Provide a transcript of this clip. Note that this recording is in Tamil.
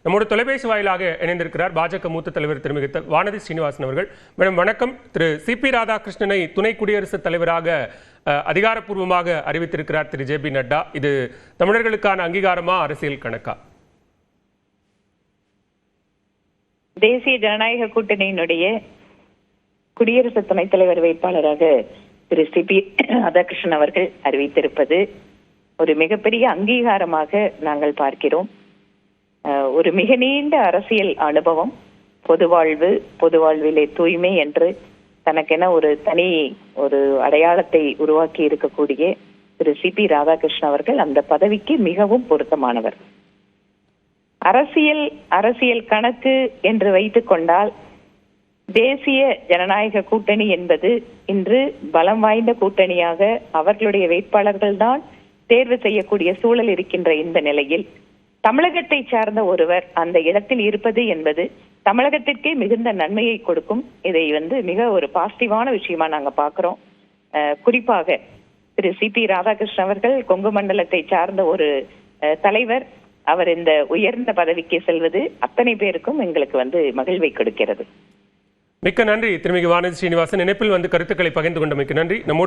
நம்மோட தொலைபேசி வாயிலாக இணைந்திருக்கிறார் பாஜக மூத்த தலைவர் திருமிகு வானதி ஸ்ரீனிவாசன் அவர்கள். மேடம் வணக்கம். திரு சிபி ராதாகிருஷ்ணனை துணை குடியரசுத் தலைவராக அதிகாரப்பூர்வமாக அறிவித்திருக்கிறார் திரு ஜே பி நட்டா. இது தமிழர்களுக்கான அங்கீகாரமா, அரசியல் கணக்கா? தேசிய ஜனநாயக கூட்டணியினுடைய குடியரசு துணைத் தலைவர் வேட்பாளராக திரு சிபி ராதாகிருஷ்ணன் அவர்கள் அறிவித்திருப்பது ஒரு மிகப்பெரிய அங்கீகாரமாக நாங்கள் பார்க்கிறோம். ஒரு மிக நீண்ட அரசியல் அனுபவம், பொதுவாழ்விலே தூய்மை என்று தனக்கென ஒரு தனி ஒரு அடையாளத்தை உருவாக்கி இருக்கக்கூடிய திரு சிபி ராதாகிருஷ்ணன் அவர்கள் அந்த பதவிக்கு மிகவும் பொருத்தமானவர். அரசியல் கணக்கு என்று வைத்துக் கொண்டால் தேசிய ஜனநாயக கூட்டணி என்பது இன்று பலம் வாய்ந்த கூட்டணியாக அவர்களுடைய வேட்பாளர்கள் தான் தேர்வு செய்யக்கூடிய சூழல் இருக்கின்ற இந்த நிலையில் தமிழகத்தை சார்ந்த ஒருவர் அந்த இடத்தில் இருப்பது என்பது தமிழகத்திற்கே மிகுந்த நன்மையை கொடுக்கும். இதை மிக ஒரு பாசிட்டிவான விஷயமா நாங்க பாக்குறோம். குறிப்பாக திரு சிபி ராதாகிருஷ்ணன் அவர்கள் கொங்கு மண்டலத்தை சார்ந்த ஒரு தலைவர், அவர் இந்த உயர்ந்த பதவிக்கு செல்வது அத்தனை பேருக்கும் எங்களுக்கு மகிழ்வை கொடுக்கிறது. மிக்க நன்றி திருமிகு வானதி ஸ்ரீனிவாசன். இணைப்பில் கருத்துக்களை பகிர்ந்து கொண்டமைக்கு நன்றி. நம்மோடு